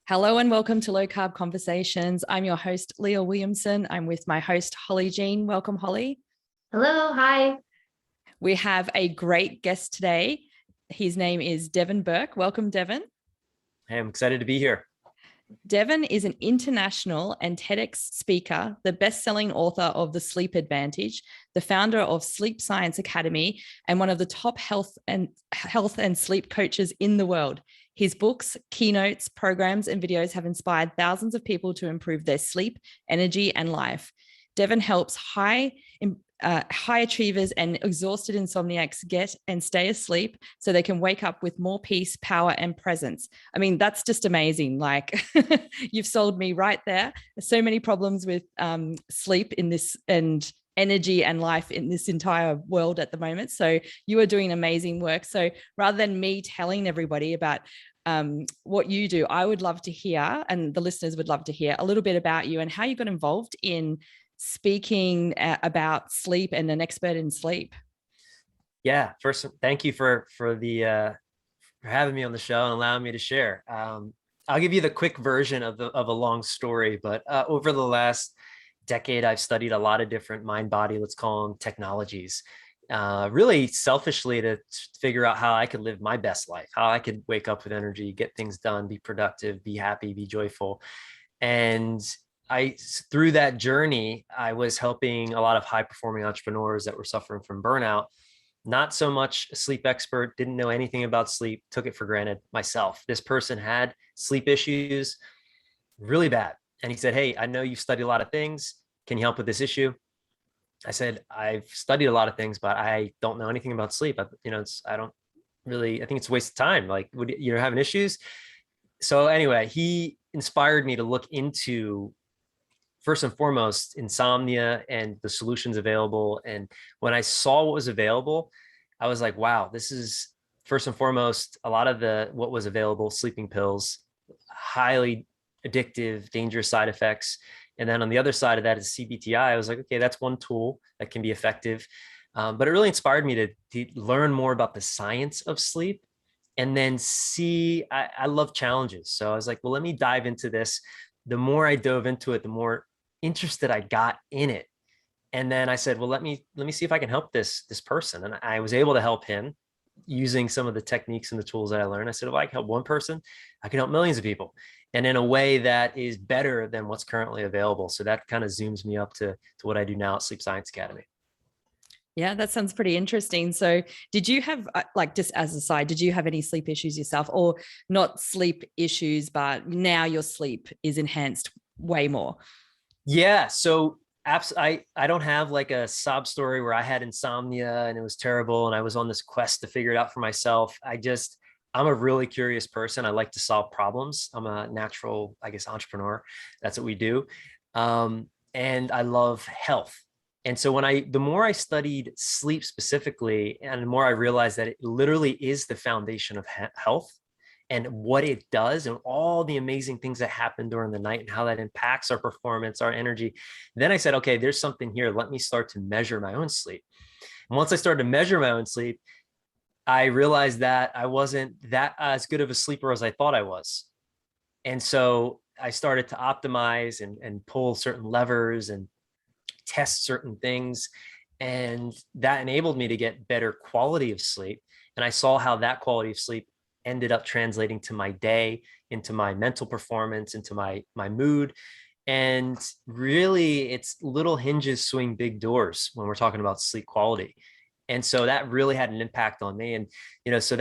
Hello and welcome to Low Carb Conversations. I'm your host, Leah Williamson. I'm with my host, Holly Jean. Welcome, Holly. Hello, hi. We have a great guest today. His name is Devin Burke. Welcome, Devin. Hey, I'm excited to be here. Devin is an international and TEDx speaker, the best-selling author of The Sleep Advantage, the founder of Sleep Science Academy, and one of the top health and sleep coaches in the world. His books, keynotes, programs, and videos have inspired thousands of people to improve their sleep, energy, and life. Devin helps high achievers and exhausted insomniacs get and stay asleep so they can wake up with more peace, power, and presence. I mean, that's just amazing. Like you've sold me right there. There's so many problems with sleep in this and energy and life in this entire world at the moment. So you are doing amazing work. So rather than me telling everybody about what you do, I would love to hear, and the listeners would love to hear a little bit about you and how you got involved in speaking about sleep and an expert in sleep. Yeah, first, thank you for having me on the show and allowing me to share. I'll give you the quick version of a long story, but over the last decade, I've studied a lot of different mind body, let's call them technologies, really selfishly to figure out how I could live my best life, how I could wake up with energy, get things done, be productive, be happy, be joyful. And through that journey, I was helping a lot of high performing entrepreneurs that were suffering from burnout. Not so much a sleep expert, didn't know anything about sleep, took it for granted myself. This person had sleep issues really bad. And he said, "Hey, I know you've studied a lot of things. Can you help with this issue?" I said, "I've studied a lot of things, but I don't know anything about sleep. I think it's a waste of time. Like, you're having issues." So anyway, he inspired me to look into, first and foremost, insomnia and the solutions available. And when I saw what was available, I was like, wow, this is first and foremost, a lot of what was available, sleeping pills, highly addictive, dangerous side effects. And then on the other side of that is CBTI. I was like, okay, that's one tool that can be effective. But it really inspired me to learn more about the science of sleep. And then I love challenges. So I was like, well, let me dive into this. The more I dove into it, the more interested I got in it. And then I said, well, let me see if I can help this person. And I was able to help him using some of the techniques and the tools that I learned. I said, if I can help one person, I can help millions of people, and in a way that is better than what's currently available. So that kind of zooms me up to what I do now at Sleep Science Academy. Yeah, that sounds pretty interesting. So did you have, just as a side, did you have any sleep issues yourself, or not sleep issues, but now your sleep is enhanced way more? Yeah. So I don't have like a sob story where I had insomnia and it was terrible and I was on this quest to figure it out for myself. I'm a really curious person. I like to solve problems. I'm a natural, I guess, entrepreneur. That's what we do. And I love health. And so the more I studied sleep specifically, and the more I realized that it literally is the foundation of health and what it does and all the amazing things that happen during the night and how that impacts our performance, our energy. Then I said, okay, there's something here. Let me start to measure my own sleep. And once I started to measure my own sleep, I realized that I wasn't that as good of a sleeper as I thought I was. And so I started to optimize and pull certain levers and test certain things. And that enabled me to get better quality of sleep. And I saw how that quality of sleep ended up translating to my day, into my mental performance, into my mood. And really, it's little hinges swing big doors when we're talking about sleep quality. And so that really had an impact on me. And, so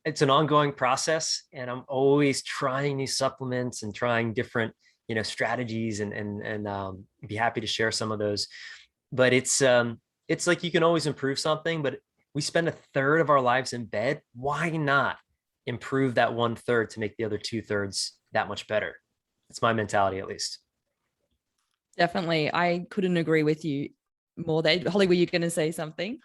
it's an ongoing process, and I'm always trying new supplements and trying different, strategies and be happy to share some of those. But it's like you can always improve something, but we spend 1/3 of our lives in bed. Why not improve that 1/3 to make the other 2/3 that much better? It's my mentality, at least. Definitely. I couldn't agree with you more there. Holly, were you going to say something?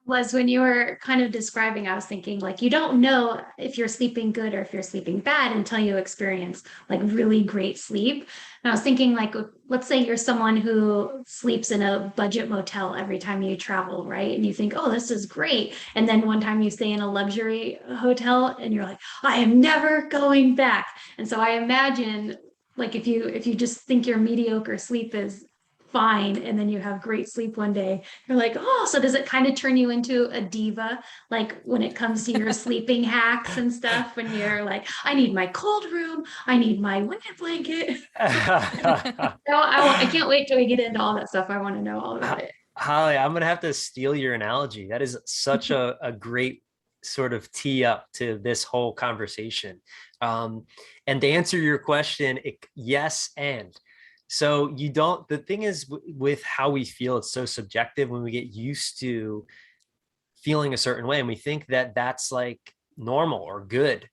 was when you were kind of describing, I was thinking like you don't know if you're sleeping good or if you're sleeping bad until you experience like really great sleep. And I was thinking like, let's say you're someone who sleeps in a budget motel every time you travel, right? And you think, oh, this is great. And then one time you stay in a luxury hotel and you're like, I am never going back. And so I imagine like if you just think your mediocre sleep is fine and then you have great sleep one day, you're like, oh, so does it kind of turn you into a diva like when it comes to your sleeping hacks and stuff, when you're like, I need my cold room, I need my wet blanket. No, I can't wait till we get into all that stuff. I want to know all about it. Holly, I'm gonna have to steal your analogy. That is such a great sort of tee up to this whole conversation. And to answer your question, yes, and so you don't, the thing is with how we feel, it's so subjective when we get used to feeling a certain way and we think that that's like normal or good.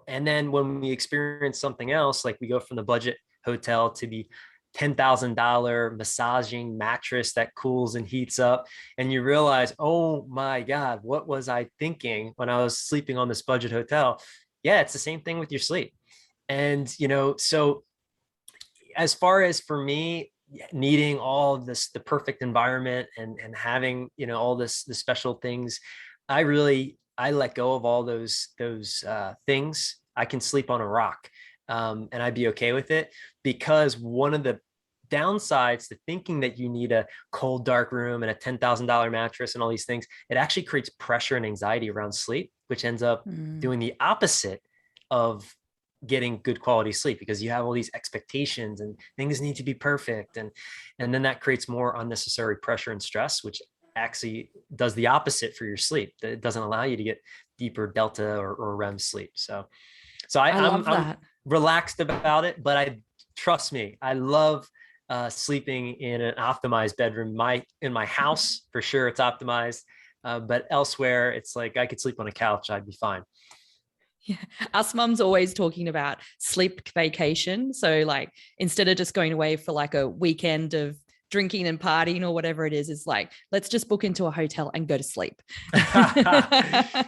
And then when we experience something else, like we go from the budget hotel to the $10,000 massaging mattress that cools and heats up, and you realize, oh my God, what was I thinking when I was sleeping on this budget hotel? Yeah, it's the same thing with your sleep. And, so as far as for me, needing all of this, the perfect environment and having, all the special things, I let go of all those things. I can sleep on a rock, and I'd be okay with it, because one of the downsides to thinking that you need a cold, dark room and a $10,000 mattress and all these things, it actually creates pressure and anxiety around sleep, which ends up doing the opposite of getting good quality sleep, because you have all these expectations and things need to be perfect. And then that creates more unnecessary pressure and stress, which actually does the opposite for your sleep. It doesn't allow you to get deeper delta or REM sleep. So I'm relaxed about it, but trust me, I love sleeping in an optimized bedroom. In my house, for sure, it's optimized. But elsewhere, it's like I could sleep on a couch, I'd be fine. Yeah. Us mums always talking about sleep vacation. So like instead of just going away for like a weekend of drinking and partying or whatever it is, it's like, let's just book into a hotel and go to sleep. I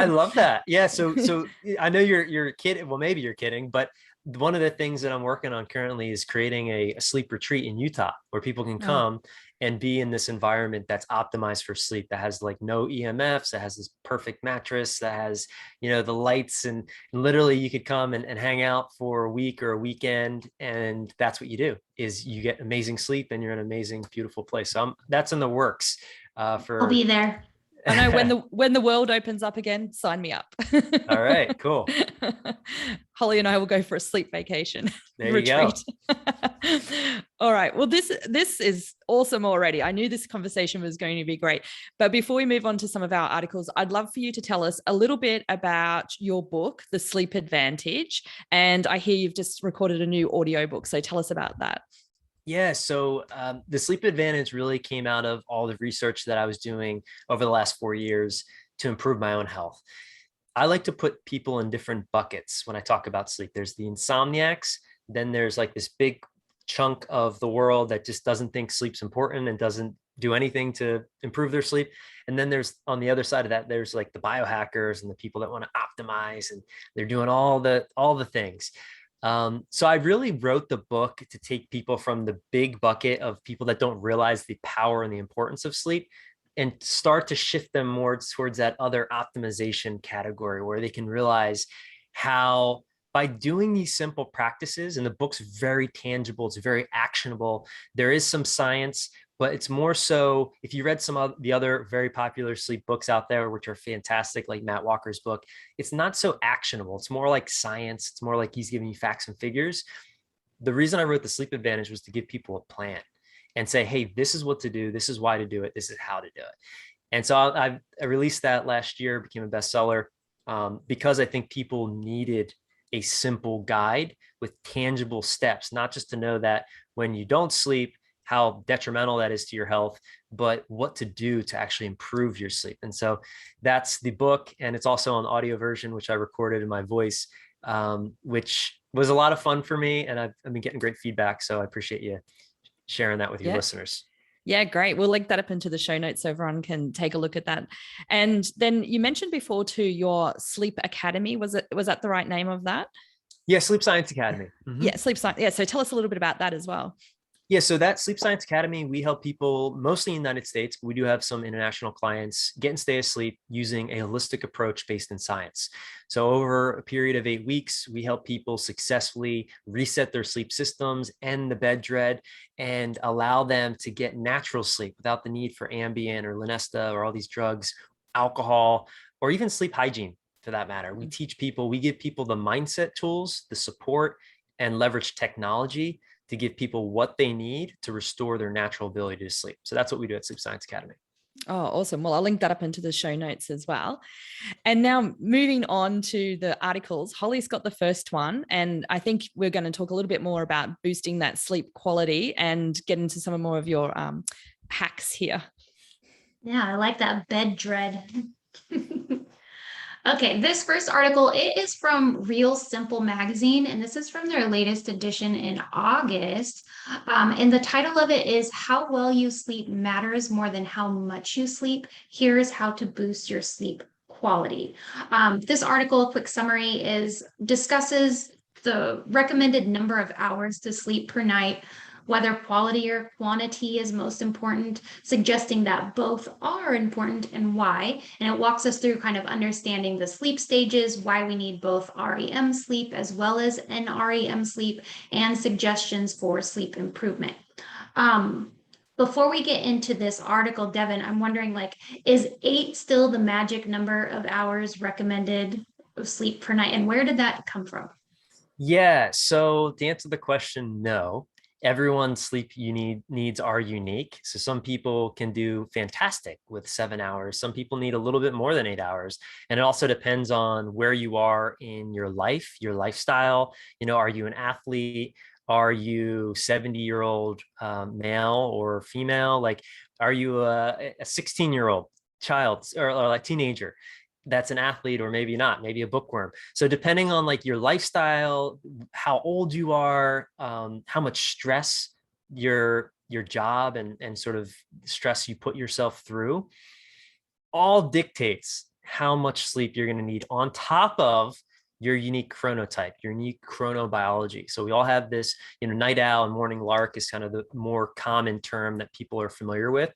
love that. Yeah. So I know you're kidding. Well, maybe you're kidding, but one of the things that I'm working on currently is creating a sleep retreat in Utah where people can come and be in this environment that's optimized for sleep, that has like no EMFs, that has this perfect mattress, that has, the lights, and literally you could come and hang out for a week or a weekend. And that's what you do, is you get amazing sleep and you're in an amazing, beautiful place. So that's in the works. I'll be there. I know when the world opens up again, sign me up. All right, cool. Holly and I will go for a sleep vacation. There retreat. You go. All right. Well, this is awesome already. I knew this conversation was going to be great. But before we move on to some of our articles, I'd love for you to tell us a little bit about your book, The Sleep Advantage. And I hear you've just recorded a new audiobook. So tell us about that. Yeah, so the sleep advantage really came out of all the research that I was doing over the last 4 years to improve my own health. I like to put people in different buckets when I talk about sleep. There's the insomniacs, then there's like this big chunk of the world that just doesn't think sleep's important and doesn't do anything to improve their sleep. And then there's, on the other side of that, there's like the biohackers and the people that want to optimize, and they're doing all the things. So I really wrote the book to take people from the big bucket of people that don't realize the power and the importance of sleep, and start to shift them more towards that other optimization category, where they can realize how, by doing these simple practices, and the book's very tangible, it's very actionable. There is some science, but it's more so, if you read some of the other very popular sleep books out there, which are fantastic, like Matt Walker's book, it's not so actionable. It's more like science. It's more like he's giving you facts and figures. The reason I wrote The Sleep Advantage was to give people a plan and say, hey, this is what to do. This is why to do it. This is how to do it. And so I released that last year, became a bestseller, because I think people needed a simple guide with tangible steps, not just to know that when you don't sleep, how detrimental that is to your health, but what to do to actually improve your sleep. And so that's the book. And it's also an audio version, which I recorded in my voice, which was a lot of fun for me. And I've been getting great feedback. So I appreciate you sharing that with your listeners. Yeah, great. We'll link that up into the show notes so everyone can take a look at that. And then you mentioned before too your Sleep Academy. Was that the right name of that? Yeah, Sleep Science Academy. Mm-hmm. Yeah, Sleep Science. Yeah. So tell us a little bit about that as well. Yeah, so that Sleep Science Academy, we help people mostly in the United States, but we do have some international clients get and stay asleep using a holistic approach based in science. So over a period of 8 weeks, we help people successfully reset their sleep systems, end the bed dread, and allow them to get natural sleep without the need for Ambien or Lunesta or all these drugs, alcohol, or even sleep hygiene for that matter. We teach people, we give people the mindset tools, the support, and leverage technology to give people what they need to restore their natural ability to sleep. So that's what we do at Sleep Science Academy. Oh, awesome. Well, I'll link that up into the show notes as well. And now moving on to the articles, Holly's got the first one. And I think we're going to talk a little bit more about boosting that sleep quality and get into some more of your hacks here. Yeah, I like that bed dread. Okay, this first article, it is from Real Simple Magazine, and this is from their latest edition in August. And the title of it is How Well You Sleep Matters More Than How Much You Sleep. Here's how to boost your sleep quality. This article, a quick summary, discusses the recommended number of hours to sleep per night, whether quality or quantity is most important, suggesting that both are important and why. And it walks us through kind of understanding the sleep stages, why we need both REM sleep as well as NREM sleep, and suggestions for sleep improvement. Before we get into this article, Devin, I'm wondering, is 8 still the magic number of hours recommended of sleep per night? And where did that come from? Yeah, so to answer the question, no. Everyone's sleep needs are unique. So some people can do fantastic with 7 hours. Some people need a little bit more than 8 hours. And it also depends on where you are in your life, your lifestyle. Are you an athlete? Are you 70-year-old male or female? Are you a 16-year-old child or like teenager that's an athlete, or maybe not, maybe a bookworm? So depending on your lifestyle, how old you are, how much stress your job and sort of stress you put yourself through, all dictates how much sleep you're going to need on top of your unique chronotype, your unique chronobiology. So we all have this, night owl and morning lark is kind of the more common term that people are familiar with.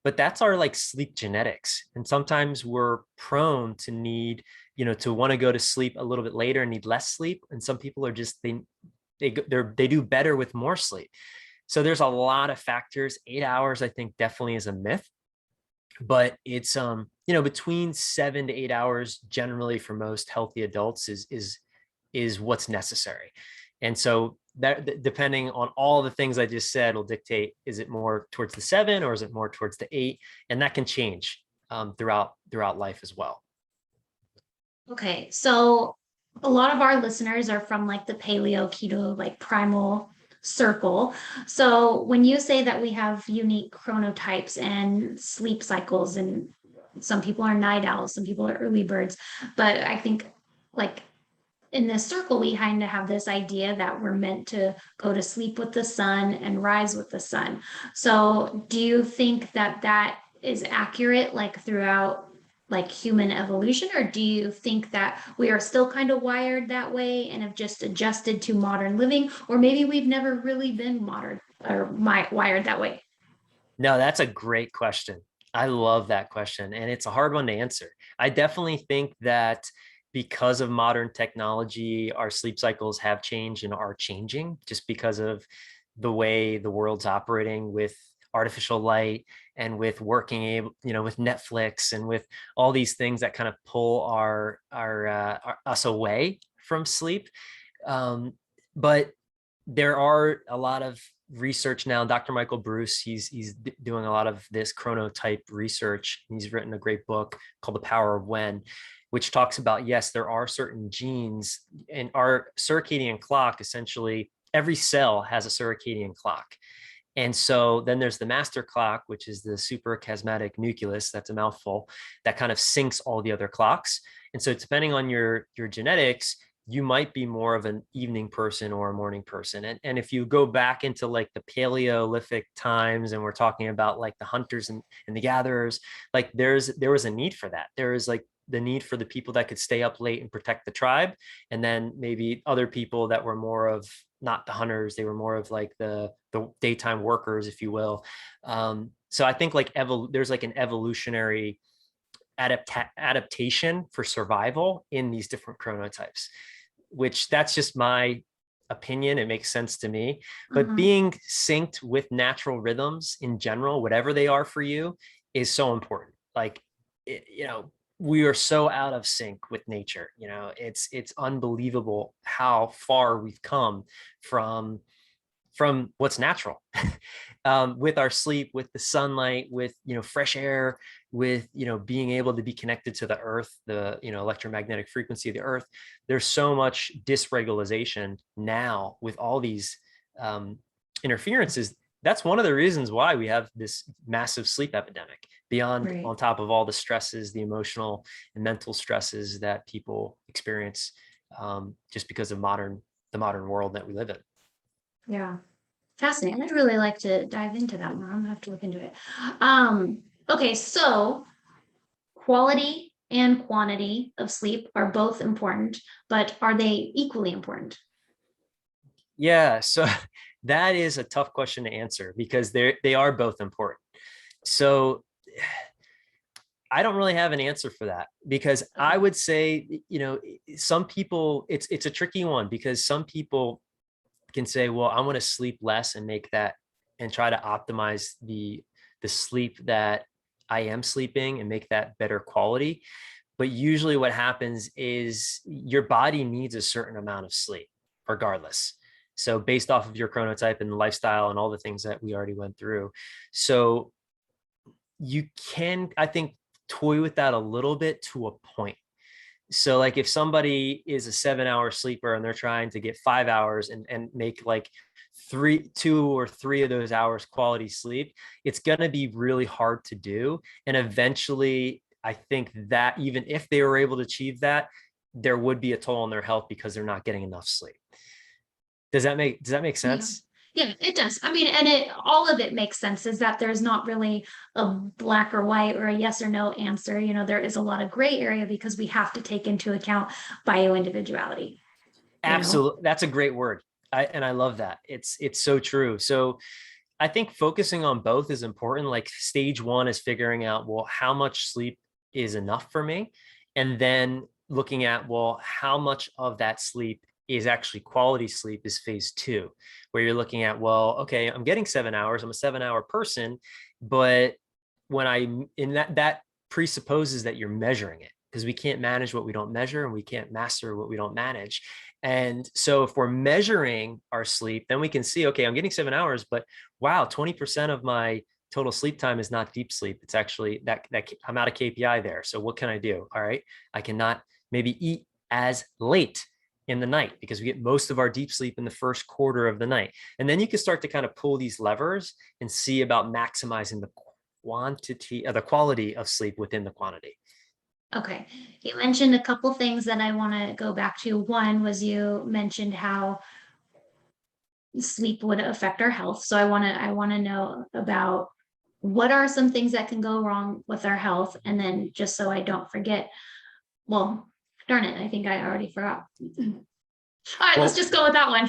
But that's our sleep genetics. And sometimes we're prone to need, to want to go to sleep a little bit later and need less sleep. And some people are just, they do better with more sleep. So there's a lot of factors. 8 hours, I think, definitely is a myth. But it's, between 7 to 8 hours generally for most healthy adults is what's necessary. And so that, depending on all the things I just said, will dictate, is it more towards the 7 or is it more towards the 8? And that can change throughout life as well. Okay, so a lot of our listeners are from the paleo, keto, primal circle. So when you say that we have unique chronotypes and sleep cycles, and some people are night owls, some people are early birds, but I think in this circle, we kind of have this idea that we're meant to go to sleep with the sun and rise with the sun. So do you think that is accurate throughout human evolution, or do you think that we are still kind of wired that way and have just adjusted to modern living, or maybe we've never really been modern or wired that way? No, that's a great question. I love that question, and it's a hard one to answer. I definitely think that because of modern technology, our sleep cycles have changed and are changing just because of the way the world's operating with artificial light and with working with Netflix and with all these things that kind of pull our us away from sleep. But there are a lot of research now. Dr. Michael Bruce, he's doing a lot of this chronotype research. He's written a great book called The Power of When, which talks about, yes, there are certain genes in our circadian clock. Essentially, every cell has a circadian clock. And so then there's the master clock, which is the suprachiasmatic nucleus, that's a mouthful, that kind of syncs all the other clocks. And so depending on your genetics, you might be more of an evening person or a morning person. And if you go back into like the Paleolithic times, and we're talking about like the hunters and the gatherers, like there was a need for that. There is like the need for the people that could stay up late and protect the tribe. And then maybe other people that were more of not the hunters, they were more of like the daytime workers, if you will. So I think like there's like an evolutionary adaptation for survival in these different chronotypes, which that's just my opinion. It makes sense to me. But being synced with natural rhythms in general, whatever they are for you, is so important. Like, we are so out of sync with nature. It's unbelievable how far we've come from what's natural with our sleep, with the sunlight, with, fresh air, with, being able to be connected to the earth, the, electromagnetic frequency of the earth. There's so much dysregulation now with all these interferences. That's one of the reasons why we have this massive sleep epidemic, beyond on top of all the stresses, the emotional and mental stresses that people experience just because of the modern world that we live in. Yeah. Fascinating. I'd really like to dive into that more. I'm gonna have to look into it. Okay, so quality and quantity of sleep are both important, but are they equally important? Yeah, so that is a tough question to answer, because they are both important. So I don't really have an answer for that, because I would say, some people, it's a tricky one, because some people can say, well, I want to sleep less and make that, and try to optimize the sleep that I am sleeping and make that better quality. But usually what happens is your body needs a certain amount of sleep regardless. So based off of your chronotype and lifestyle and all the things that we already went through. So you can, I think, toy with that a little bit to a point. So like if somebody is a 7-hour sleeper and they're trying to get 5 hours and make like 2 or 3 of those hours quality sleep, it's going to be really hard to do. And eventually, I think that even if they were able to achieve that, there would be a toll on their health because they're not getting enough sleep. Does that make sense? Yeah, it does. I mean, and all of it makes sense, is that there's not really a black or white or a yes or no answer. There is a lot of gray area because we have to take into account bio-individuality. Absolutely. That's a great word. I love that. It's so true. So I think focusing on both is important. Like stage one is figuring out, well, how much sleep is enough for me? And then looking at, well, how much of that sleep is actually quality sleep is phase two, where you're looking at, well, okay, I'm getting 7 hours. I'm a 7-hour person, but that presupposes that you're measuring it, because we can't manage what we don't measure, and we can't master what we don't manage. And so if we're measuring our sleep, then we can see, okay, I'm getting 7 hours, but wow, 20% of my total sleep time is not deep sleep. It's actually that I'm out of KPI there. So what can I do? All right, I cannot maybe eat as late in the night, because we get most of our deep sleep in the first quarter of the night. And then you can start to kind of pull these levers and see about maximizing the quality of sleep within the quantity. Okay. You mentioned a couple things that I want to go back to. One was, you mentioned how sleep would affect our health. So I want to know about what are some things that can go wrong with our health. And then, just so I don't forget, well, darn it, I think I already forgot. All right, let's just go with that one.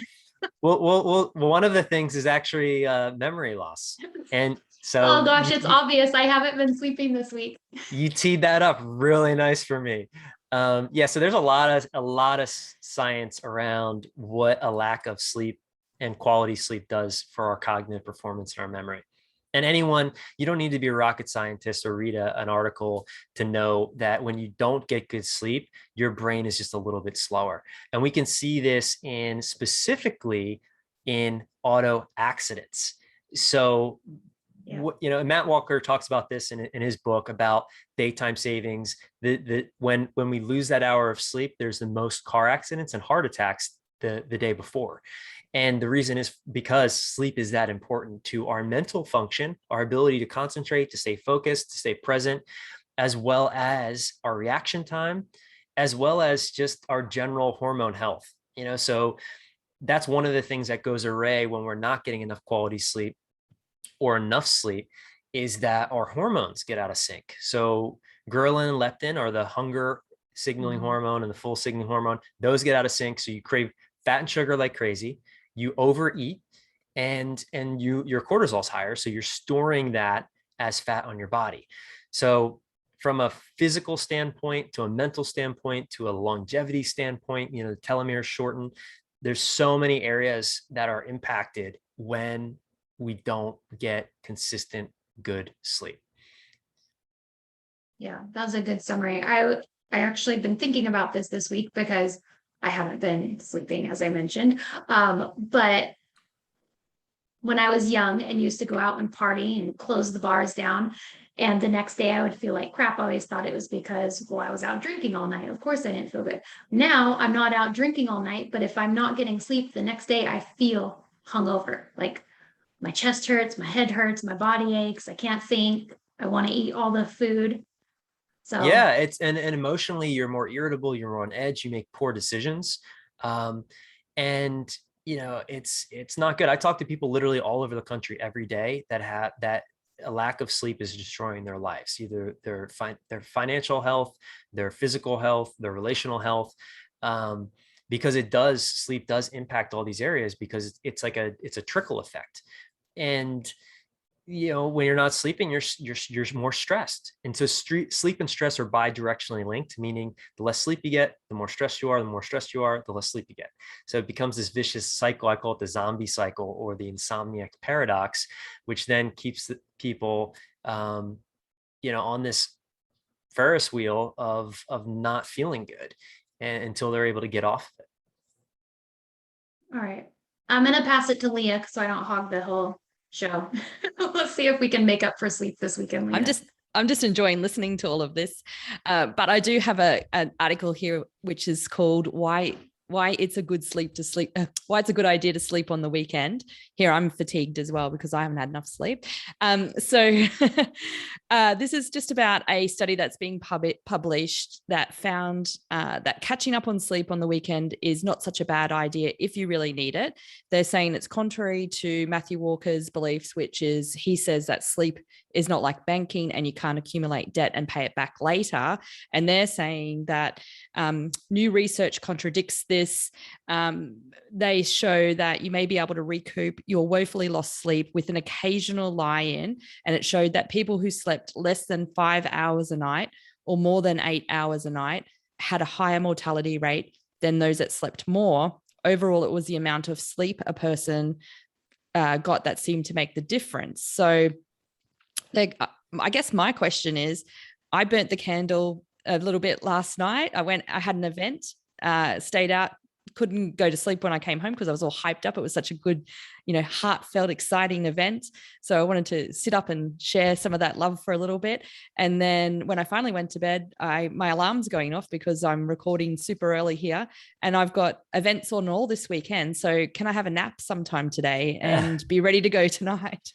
Well, one of the things is actually memory loss. And so, oh gosh, it's obvious. I haven't been sleeping this week. You teed that up really nice for me. Yeah, so there's a lot of science around what a lack of sleep and quality sleep does for our cognitive performance and our memory. And you don't need to be a rocket scientist or read an article to know that when you don't get good sleep, your brain is just a little bit slower. And we can see this specifically in auto accidents. So, Matt Walker talks about this in his book about daytime savings. When we lose that hour of sleep, there's the most car accidents and heart attacks the day before. And the reason is because sleep is that important to our mental function, our ability to concentrate, to stay focused, to stay present, as well as our reaction time as well as just our general hormone health. So that's one of the things that goes array when we're not getting enough quality sleep or enough sleep, is that our hormones get out of sync. So ghrelin and leptin are the hunger signaling hormone and the full signaling hormone. Those get out of sync. So you crave fat and sugar like crazy. You overeat, and your cortisol's higher. So you're storing that as fat on your body. So from a physical standpoint to a mental standpoint to a longevity standpoint, the telomeres shorten. There's so many areas that are impacted when we don't get consistent, good sleep. Yeah, that was a good summary. I actually been thinking about this week because I haven't been sleeping, as I mentioned. But when I was young and used to go out and party and close the bars down, and the next day I would feel like crap, I always thought it was because, well, I was out drinking all night. Of course I didn't feel good. Now I'm not out drinking all night, but if I'm not getting sleep the next day, I feel hungover. Like my chest hurts, my head hurts, my body aches. I can't think. I want to eat all the food. So yeah, it's and emotionally you're more irritable, you're more on edge, you make poor decisions. And it's not good. I talk to people literally all over the country every day that have that a lack of sleep is destroying their lives, either their financial health, their physical health, their relational health. Because sleep does impact all these areas, because it's a trickle effect. And when you're not sleeping, you're more stressed. And so sleep and stress are bi-directionally linked, meaning the less sleep you get, the more stressed you are, the less sleep you get. So it becomes this vicious cycle. I call it the zombie cycle, or the insomniac paradox, which then keeps the people, on this Ferris wheel of not feeling good, and until they're able to get off of it. all right. I'm gonna pass it to Leah so I don't hog the whole show. Let's see if we can make up for sleep this weekend, Leah. I'm just enjoying listening to all of this. But I do have an article here which is called why it's a good why it's a good idea to sleep on the weekend. Here, I'm fatigued as well because I haven't had enough sleep. So this is just about a study that's being published that found that catching up on sleep on the weekend is not such a bad idea if you really need it. They're saying it's contrary to Matthew Walker's beliefs, which is he says that sleep is not like banking and you can't accumulate debt and pay it back later. And they're saying that new research contradicts this. They show that you may be able to recoup your woefully lost sleep with an occasional lie-in. And it showed that people who slept less than 5 hours a night or more than 8 hours a night had a higher mortality rate than those that slept more. Overall, it was the amount of sleep a person got that seemed to make the difference. So I guess my question is, I burnt the candle a little bit last night. I had an event, stayed out, couldn't go to sleep when I came home because I was all hyped up. It was such a good, heartfelt, exciting event. So I wanted to sit up and share some of that love for a little bit. And then when I finally went to bed, my alarm's going off because I'm recording super early here and I've got events on all this weekend. So can I have a nap sometime today and be ready to go tonight?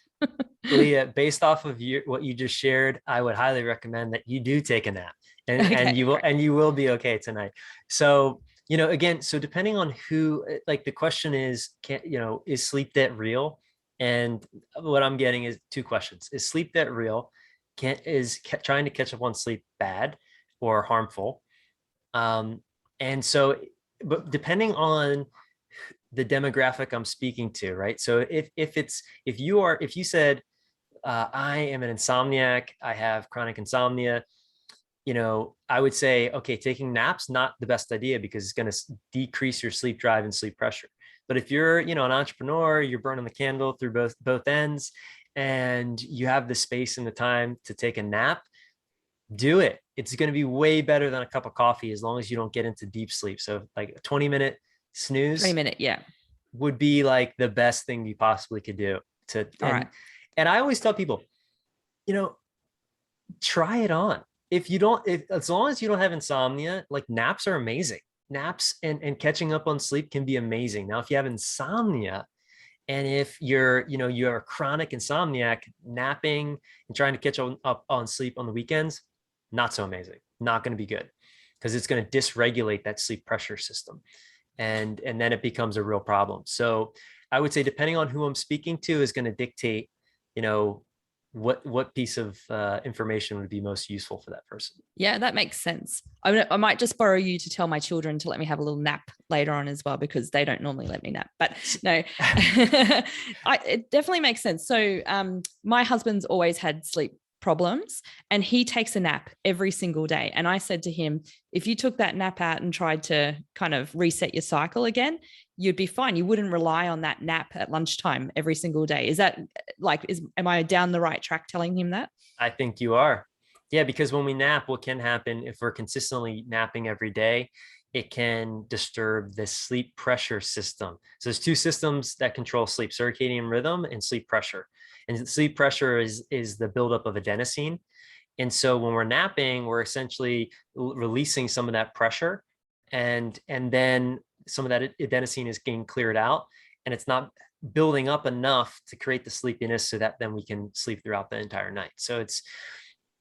Leah, based off of what you just shared, I would highly recommend that you do take a nap, and you will be okay tonight. So, again, so depending on who, like the question is, is sleep debt real? And what I'm getting is two questions. Is sleep debt real? Is trying to catch up on sleep bad or harmful? And so, but depending on the demographic I'm speaking to, right? So if you said, I am an insomniac, I have chronic insomnia, I would say, okay, taking naps, not the best idea because it's going to decrease your sleep drive and sleep pressure. But if you're, an entrepreneur, you're burning the candle through both ends, and you have the space and the time to take a nap, do it. It's going to be way better than a cup of coffee as long as you don't get into deep sleep. So like a 20-minute snooze, 20-minute, yeah, would be like the best thing you possibly could do. And I always tell people, try it on. As long as you don't have insomnia, like naps are amazing. Naps and catching up on sleep can be amazing. Now, if you have insomnia, and if you're a chronic insomniac, napping and trying to catch up on sleep on the weekends, not so amazing, not going to be good. because it's going to dysregulate that sleep pressure system. And then it becomes a real problem. So I would say, depending on who I'm speaking to, is going to dictate, what piece of information would be most useful for that person. Yeah, that makes sense. I might just borrow you to tell my children to let me have a little nap later on as well, because they don't normally let me nap. But no, it definitely makes sense. So my husband's always had sleep problems, and he takes a nap every single day. And I said to him, if you took that nap out and tried to kind of reset your cycle again, you'd be fine. You wouldn't rely on that nap at lunchtime every single day. Is that am I down the right track telling him that? I think you are. Yeah, because when we nap, what can happen if we're consistently napping every day, it can disturb the sleep pressure system. So there's two systems that control sleep: circadian rhythm and sleep pressure. And sleep pressure is the buildup of adenosine. And so when we're napping, we're essentially releasing some of that pressure, and then some of that adenosine is getting cleared out, and it's not building up enough to create the sleepiness so that then we can sleep throughout the entire night. So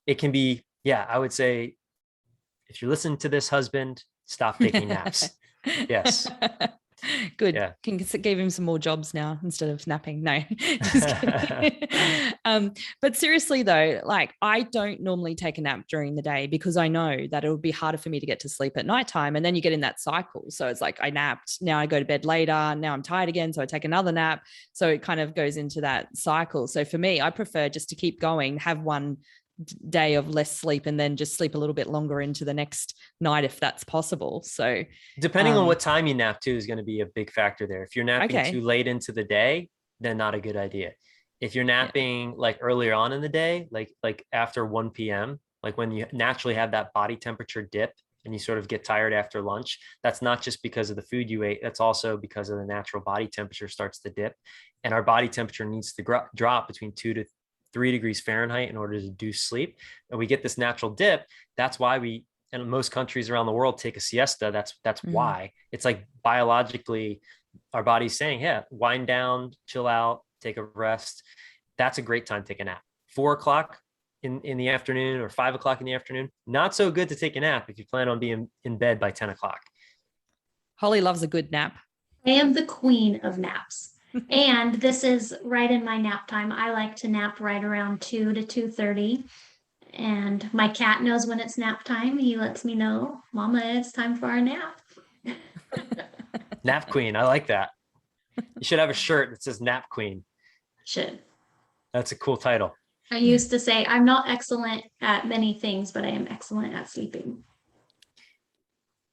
it can be, yeah, I would say, if you're listening to this, husband, stop taking naps. Yes. Good. Yeah. Can give him some more jobs now instead of napping. No, just kidding. But seriously though, like, I don't normally take a nap during the day because I know that it would be harder for me to get to sleep at nighttime. And then you get in that cycle. So it's like, I napped, now I go to bed later, now I'm tired again, so I take another nap. So it kind of goes into that cycle. So for me, I prefer just to keep going, have one day of less sleep, and then just sleep a little bit longer into the next night if that's possible. So depending on what time you nap too is going to be a big factor there. If you're napping too late into the day, then not a good idea. If you're napping like earlier on in the day, like after 1 p.m., like when you naturally have that body temperature dip and you sort of get tired after lunch, that's not just because of the food you ate, that's also because of the natural body temperature starts to dip. And our body temperature needs to drop between 2 to 3 degrees Fahrenheit in order to induce sleep. And we get this natural dip. That's why we, in most countries around the world, take a siesta. That's why. It's like biologically our body's saying, yeah, wind down, chill out, take a rest. That's a great time to take a nap. 4 o'clock in the afternoon or 5 o'clock in the afternoon, not so good to take a nap if you plan on being in bed by 10 o'clock. Holly loves a good nap. I am the queen of naps. And this is right in my nap time. I like to nap right around 2 to 2:30. And my cat knows when it's nap time. He lets me know, Mama, it's time for our nap. Nap queen. I like that. You should have a shirt that says Nap Queen. Should. That's a cool title. I used to say, I'm not excellent at many things, but I am excellent at sleeping.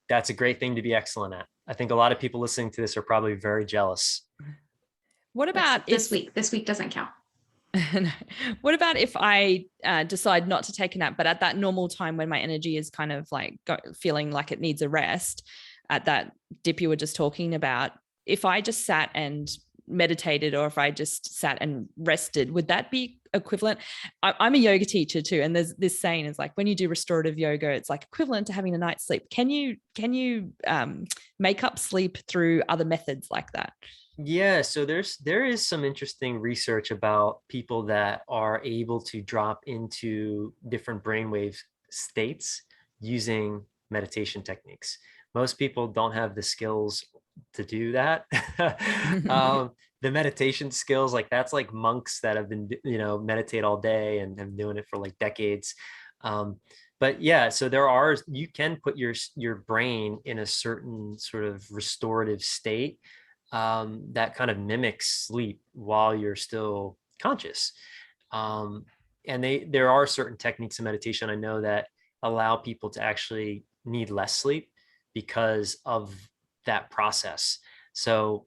That's a great thing to be excellent at. I think a lot of people listening to this are probably very jealous. What about this week? This week doesn't count. What about if I decide not to take a nap, but at that normal time when my energy is kind of like feeling like it needs a rest, at that dip you were just talking about, if I just sat and meditated, or if I just sat and rested, would that be equivalent? I'm a yoga teacher too, and there's this saying is like, when you do restorative yoga, it's like equivalent to having a night's sleep. Can you make up sleep through other methods like that? Yeah, so there is some interesting research about people that are able to drop into different brainwave states using meditation techniques. Most people don't have the skills to do that. The meditation skills, like that's like monks that have been, meditate all day and have been doing it for like decades. But yeah, so you can put your brain in a certain sort of restorative state that kind of mimics sleep while you're still conscious. And there are certain techniques in meditation I know that allow people to actually need less sleep because of that process. So,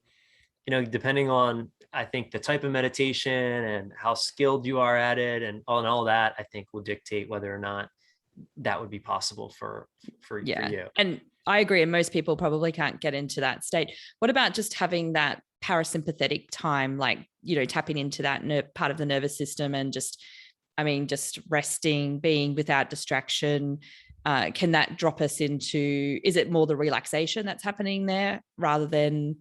depending on, I think, the type of meditation and how skilled you are at it and all that, I think will dictate whether or not that would be possible for you. And I agree. And most people probably can't get into that state. What about just having that parasympathetic time, like, tapping into that part of the nervous system and just resting, being without distraction? Can that drop us into, is it more the relaxation that's happening there rather than,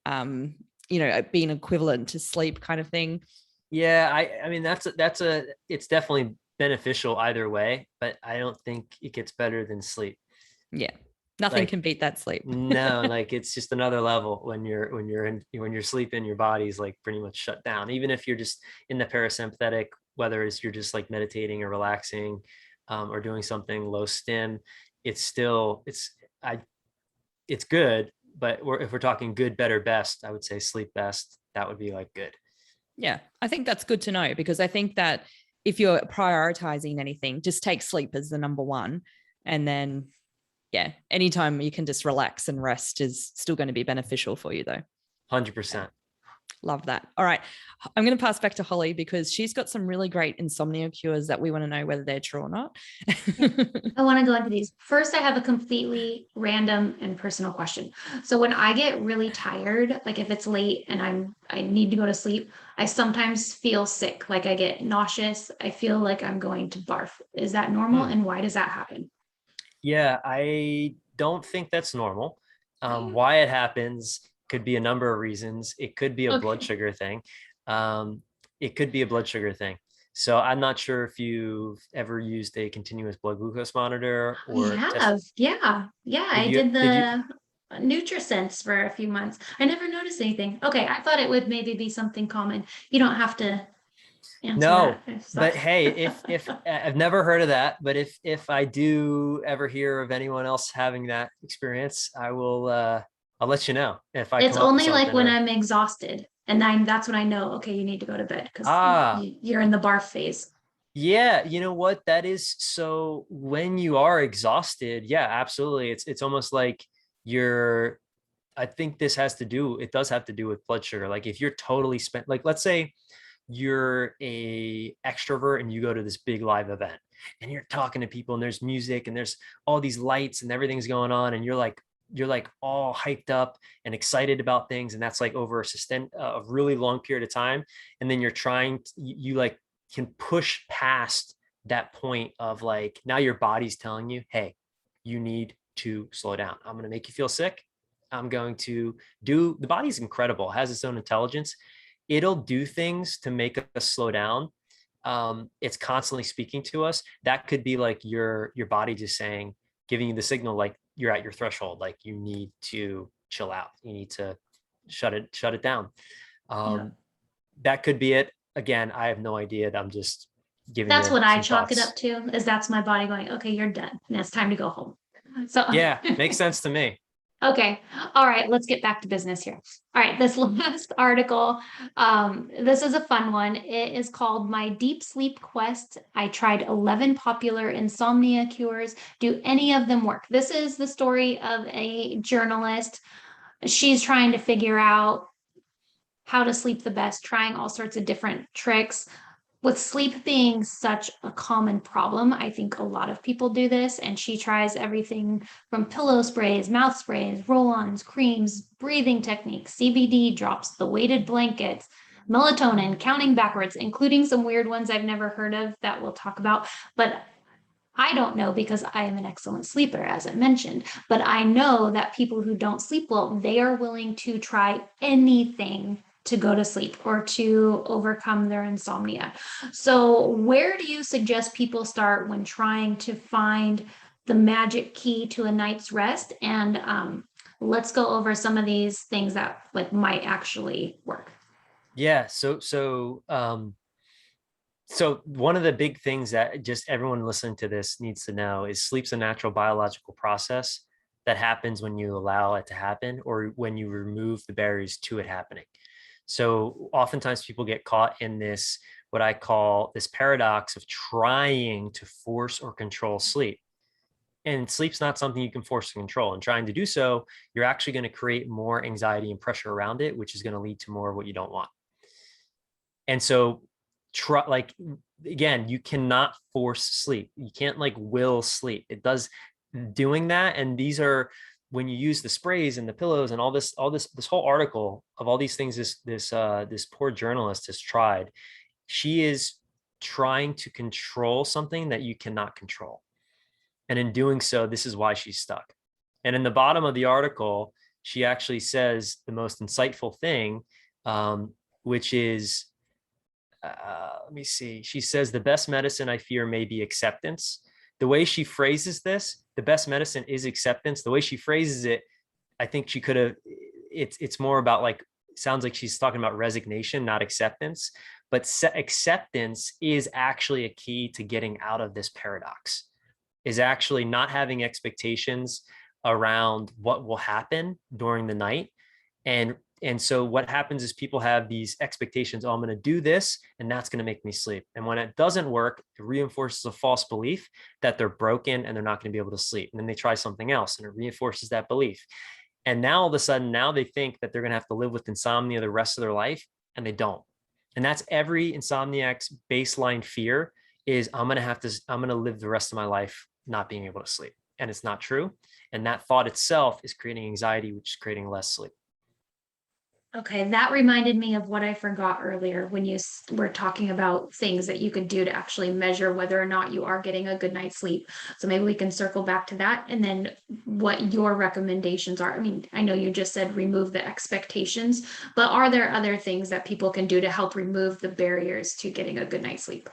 being equivalent to sleep kind of thing? Yeah. I mean, it's definitely beneficial either way, but I don't think it gets better than sleep. Yeah. Nothing Like, can beat that sleep. no, like it's just another level when you're sleeping, your body's like pretty much shut down. Even if you're just in the parasympathetic, whether it's you're just like meditating or relaxing, or doing something low stim, it's still I it's good. But if we're talking good, better, best, I would say sleep best. That would be like good. Yeah, I think that's good to know, because I think that if you're prioritizing anything, just take sleep as the number one. And then, yeah, anytime you can just relax and rest is still going to be beneficial for you, though. 100%. Love that. All right. I'm going to pass back to Holly because she's got some really great insomnia cures that we want to know whether they're true or not. I want to go into these. First, I have a completely random and personal question. So when I get really tired, like if it's late and I need to go to sleep, I sometimes feel sick. Like I get nauseous. I feel like I'm going to barf. Is that normal? And why does that happen? Yeah, I don't think that's normal. Why it happens could be a number of reasons. It could be a blood Okay. sugar thing. Um, it could be a blood sugar thing. So I'm not sure if you've ever used a continuous blood glucose monitor We or test. have. Yeah. Yeah. Did I you? did Did you? the NutriSense for a few months. I never noticed anything. Okay. I thought it would maybe be something common. You don't have to answer No, that. If but that- hey, if I've never heard of that, but if I do ever hear of anyone else having that experience, I'll let you know if I It's come up with only like something when or I'm exhausted. And then that's when I know, okay, you need to go to bed because ah. you're in the barf phase. Yeah, you know what? That is so when you are exhausted, yeah, absolutely. It's almost like you're I think it does have to do with blood sugar. Like if you're totally spent, like let's say you're a extrovert and you go to this big live event and you're talking to people and there's music and there's all these lights and everything's going on and you're like all hyped up and excited about things, and that's like over a really long period of time, and then you're trying to, you like can push past that point of like now your body's telling you, hey, you need to slow down. I'm going to make you feel sick. I'm going to do the body's incredible, it has its own intelligence. It'll do things to make us slow down. It's constantly speaking to us. That could be like your body just saying, giving you the signal like you're at your threshold, like you need to chill out. You need to shut it down. Yeah. That could be it. Again, I have no idea. I'm just giving That's you what I some chalk it thoughts. up to, is that's my body going, okay, you're done. And it's time to go home. So Yeah, makes sense to me. okay. All right. Let's get back to business here. All right. This last article, this is a fun one. It is called My Deep Sleep Quest. I tried 11 popular insomnia cures. Do any of them work? This is the story of a journalist. She's trying to figure out how to sleep the best, trying all sorts of different tricks. With sleep being such a common problem, I think a lot of people do this, and she tries everything from pillow sprays, mouth sprays, roll-ons, creams, breathing techniques, CBD drops, the weighted blankets, melatonin, counting backwards, including some weird ones I've never heard of that we'll talk about. But I don't know because I am an excellent sleeper, as I mentioned, but I know that people who don't sleep well, they are willing to try anything to go to sleep or to overcome their insomnia. So, where do you suggest people start when trying to find the magic key to a night's rest? And let's go over some of these things that like might actually work. Yeah. So one of the big things that just everyone listening to this needs to know is sleep's a natural biological process that happens when you allow it to happen or when you remove the barriers to it happening. So oftentimes people get caught in this, what I call this paradox of trying to force or control sleep. And sleep's not something you can force or control. And trying to do so, you're actually going to create more anxiety and pressure around it, which is going to lead to more of what you don't want. And so try like again, you cannot force sleep. You can't like will sleep. It does doing that. And these are when you use the sprays and the pillows and all this whole article of all these things this poor journalist has tried. She is trying to control something that you cannot control. And in doing so, this is why she's stuck. And in the bottom of the article, she actually says the most insightful thing, which is let me see. She says the best medicine I fear may be acceptance. The way she phrases this the best medicine is acceptance. The way she phrases it, I think she could have, it's more about like, sounds like she's talking about resignation, not acceptance, but acceptance is actually a key to getting out of this paradox, is actually not having expectations around what will happen during the night. And so what happens is people have these expectations, oh, I'm going to do this and that's going to make me sleep. And when it doesn't work, it reinforces a false belief that they're broken and they're not going to be able to sleep. And then they try something else and it reinforces that belief. And now all of a sudden, now they think that they're going to have to live with insomnia the rest of their life, and they don't. And that's every insomniac's baseline fear is I'm going to live the rest of my life not being able to sleep. And it's not true. And that thought itself is creating anxiety, which is creating less sleep. Okay, that reminded me of what I forgot earlier when you were talking about things that you could do to actually measure whether or not you are getting a good night's sleep. So maybe we can circle back to that and then what your recommendations are. I mean, I know you just said remove the expectations, but are there other things that people can do to help remove the barriers to getting a good night's sleep?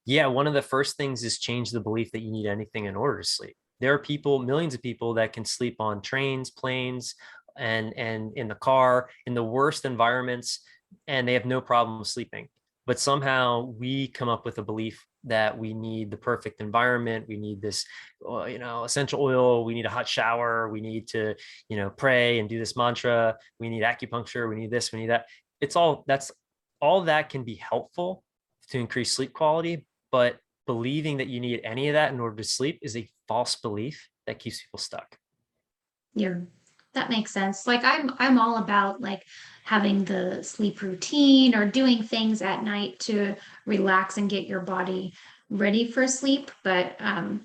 Yeah, one of the first things is change the belief that you need anything in order to sleep. There are people, millions of people that can sleep on trains, planes, and in the car, in the worst environments, and they have no problem sleeping. But somehow we come up with a belief that we need the perfect environment. We need this, essential oil. We need a hot shower. We need to, pray and do this mantra. We need acupuncture. We need this, we need that. All that can be helpful to increase sleep quality, but believing that you need any of that in order to sleep is a false belief that keeps people stuck. Yeah, that makes sense. Like I'm all about like having the sleep routine or doing things at night to relax and get your body ready for sleep. But I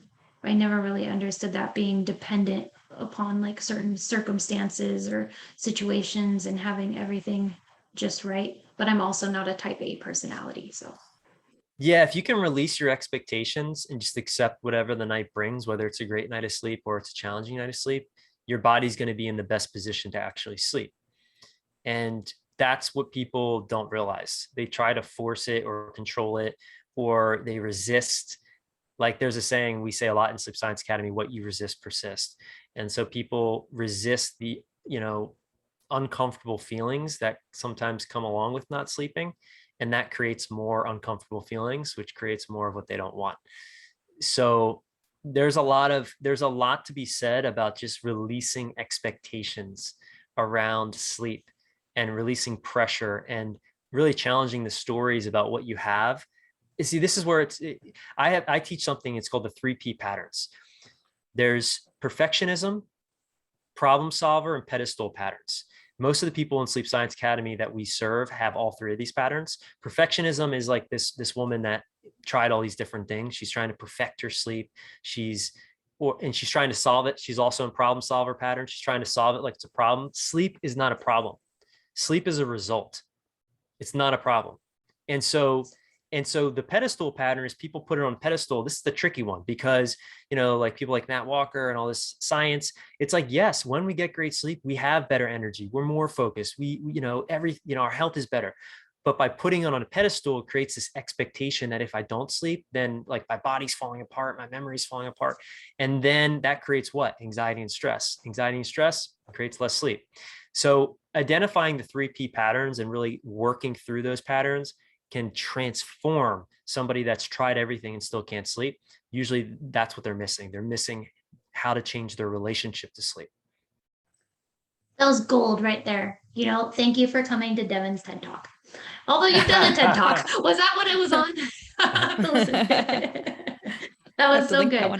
never really understood that being dependent upon like certain circumstances or situations and having everything just right. But I'm also not a type A personality, so. Yeah, if you can release your expectations and just accept whatever the night brings, whether it's a great night of sleep or it's a challenging night of sleep, your body's going to be in the best position to actually sleep. And that's what people don't realize. They try to force it or control it, or they resist. Like there's a saying we say a lot in Sleep Science Academy, what you resist persists. And so people resist the, uncomfortable feelings that sometimes come along with not sleeping. And that creates more uncomfortable feelings, which creates more of what they don't want. So there's a lot to be said about just releasing expectations around sleep and releasing pressure and really challenging the stories about what you have. You see, this is where I teach something, it's called the 3P patterns. There's perfectionism, problem solver, and pedestal patterns. Most of the people in Sleep Science Academy that we serve have all three of these patterns. Perfectionism is like this woman that tried all these different things. She's trying to perfect her sleep. She's trying to solve it. She's also in problem solver pattern. She's trying to solve it like it's a problem. Sleep is not a problem. Sleep is a result. It's not a problem. And so the pedestal pattern is people put it on a pedestal. This is the tricky one because, like people like Matt Walker and all this science, it's like, yes, when we get great sleep, we have better energy. We're more focused. Our health is better. But by putting it on a pedestal, it creates this expectation that if I don't sleep, then like my body's falling apart, my memory's falling apart. And then that creates what? Anxiety and stress. Anxiety and stress creates less sleep. So identifying the 3P patterns and really working through those patterns can transform somebody that's tried everything and still can't sleep. Usually that's what they're missing. They're missing how to change their relationship to sleep. That was gold right there. Thank you for coming to Devin's TED Talk. Although you've done a TED Talk. Was that what it was on? I have to listen to it. That was so good. All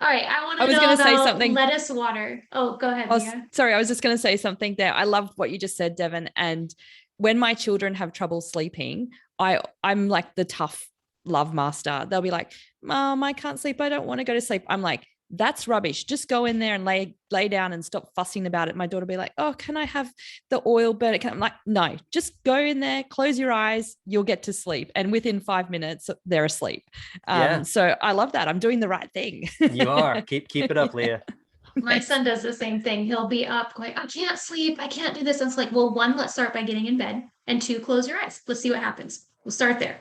right. I want to know about lettuce water. Oh, go ahead, Mia. Sorry, I was just going to say something there. I love what you just said, Devin. And when my children have trouble sleeping, I'm like the tough love master. They'll be like, Mom, I can't sleep. I don't want to go to sleep. I'm like, that's rubbish. Just go in there and lay down and stop fussing about it. My daughter will be like, oh, can I have the oil burn? I'm like, no, just go in there, close your eyes, you'll get to sleep. And within 5 minutes, they're asleep. So I love that. I'm doing the right thing. You are. Keep it up, Leah. My son does the same thing. He'll be up going, I can't sleep. I can't do this. And it's like, well, 1, let's start by getting in bed. And 2, close your eyes. Let's see what happens. We'll start there.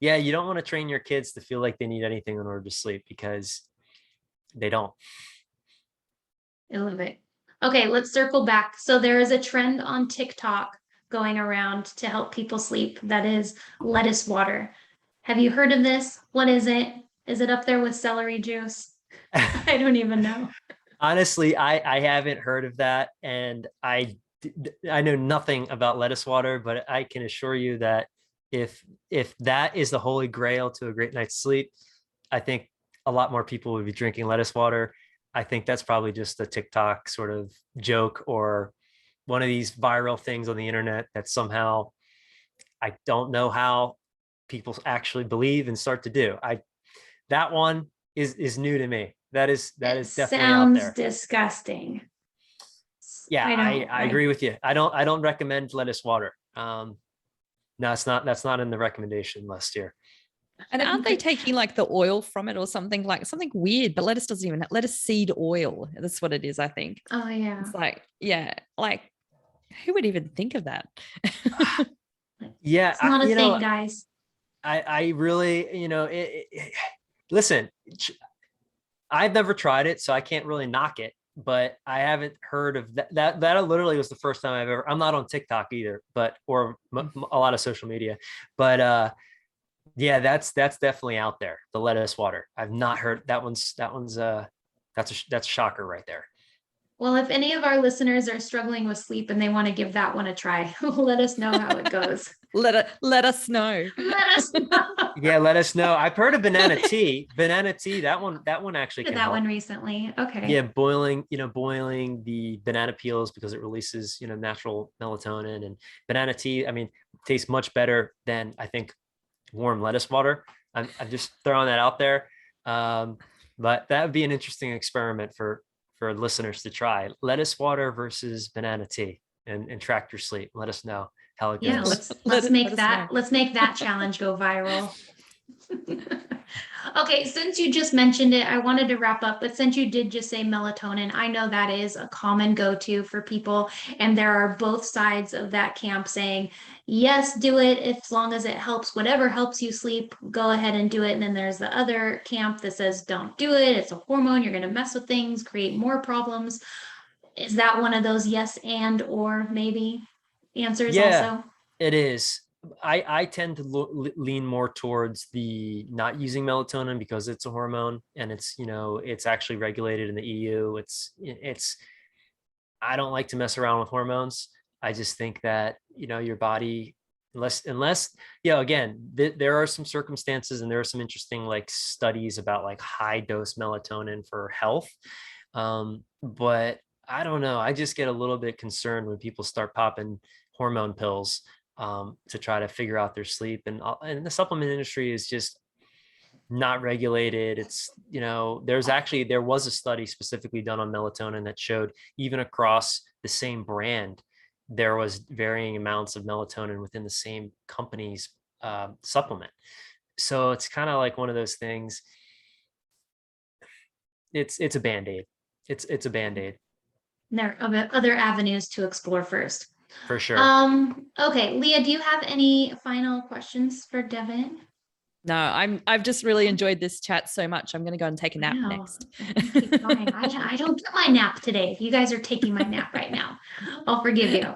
Yeah, you don't want to train your kids to feel like they need anything in order to sleep because they don't. I love it. Okay, let's circle back. So there is a trend on TikTok going around to help people sleep that is lettuce water. Have you heard of this? What is it? Is it up there with celery juice? I don't even know. Honestly, I haven't heard of that, and I know nothing about lettuce water, but I can assure you that if that is the holy grail to a great night's sleep, I think a lot more people would be drinking lettuce water. I think that's probably just a TikTok sort of joke or one of these viral things on the internet that somehow I don't know how people actually believe and start to do. That one is new to me. That is It definitely out sounds there. disgusting. Yeah, I I, don't I agree with you. I don't recommend lettuce water. No, that's not in the recommendation list here. And aren't they taking like the oil from it or something, like something weird? But lettuce doesn't even, lettuce seed oil. That's what it is, I think. Oh yeah. It's like, yeah, like who would even think of that? Yeah, It's not a thing, guys. I really, listen, I've never tried it, so I can't really knock it, but I haven't heard of that. That literally was the first time I'm not on TikTok either, or a lot of social media, but yeah, that's definitely out there. The lettuce water. I've not heard that's a shocker right there. Well, if any of our listeners are struggling with sleep and they want to give that one a try, let us know how it goes. Let us know. Let us know. Yeah, let us know. I've heard of banana tea. Banana tea, that one actually Did can that help. one recently. Okay. Yeah, boiling the banana peels because it releases, natural melatonin, and banana tea, I mean, tastes much better than I think warm lettuce water. I'm just throwing that out there. But that would be an interesting experiment for listeners to try. Lettuce water versus banana tea, and track your sleep. Let us know how it Yeah, goes. let's make know. let's make that challenge go viral. Okay, since you just mentioned it, I wanted to wrap up, but since you did just say melatonin, I know that is a common go-to for people, and there are both sides of that camp saying, yes, do it as long as it helps, whatever helps you sleep, go ahead and do it. And then there's the other camp that says, don't do it. It's a hormone. You're going to mess with things, create more problems. Is that one of those yes and or maybe answers Yeah, also? it is. I tend to lean more towards the not using melatonin because it's a hormone, and it's actually regulated in the EU. I don't like to mess around with hormones. I just think that, your body, unless, again, there are some circumstances and there are some interesting like studies about like high dose melatonin for health. But I don't know. I just get a little bit concerned when people start popping hormone pills to try to figure out their sleep. And the supplement industry is just not regulated. There was a study specifically done on melatonin that showed even across the same brand, there was varying amounts of melatonin within the same company's supplement. So it's kind of like one of those things. It's a band-aid. It's a band-aid There are other avenues to explore first. for sure. Okay, Leah, do you have any final questions for Devin? No, I've just really enjoyed this chat so much. I'm going to go and take a nap next. Keep going. I don't get my nap today. You guys are taking my nap right now. I'll forgive you.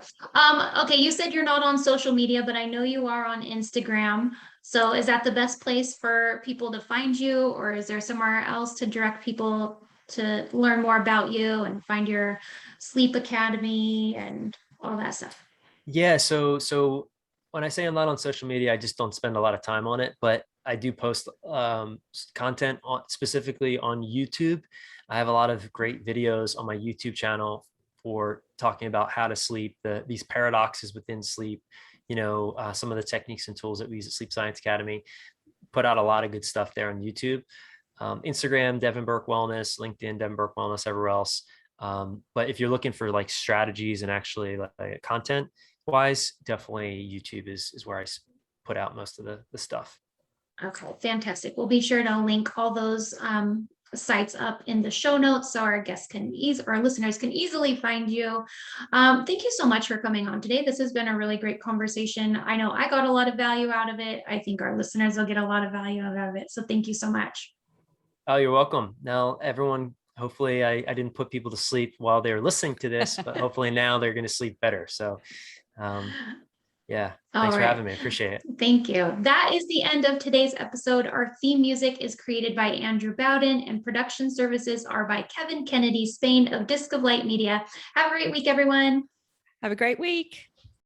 Okay, you said you're not on social media, but I know you are on Instagram. So is that the best place for people to find you, or is there somewhere else to direct people to learn more about you and find your sleep academy and all that stuff? Yeah, so when I say I'm not on social media, I just don't spend a lot of time on it, but I do post content specifically on YouTube. I have a lot of great videos on my YouTube channel for talking about how to sleep, these paradoxes within sleep, some of the techniques and tools that we use at Sleep Science Academy. Put out a lot of good stuff there on YouTube. Instagram, Devin Burke Wellness, LinkedIn, Devin Burke Wellness, everywhere else. But if you're looking for like strategies and actually like content wise, definitely YouTube is where I put out most of the stuff. Okay, fantastic. We'll be sure to link all those sites up in the show notes so our guests our listeners can easily find you. Thank you so much for coming on today. This has been a really great conversation. I know I got a lot of value out of it. I think our listeners will get a lot of value out of it. So thank you so much. Oh, you're welcome. Now, everyone, hopefully I didn't put people to sleep while they're listening to this, but hopefully now they're going to sleep better. So, yeah, All thanks for right. having me. I appreciate it. Thank you. That is the end of today's episode. Our theme music is created by Andrew Bowden, and production services are by Kevin Kennedy Spain of Disc of Light Media. Have a great week, everyone. Have a great week.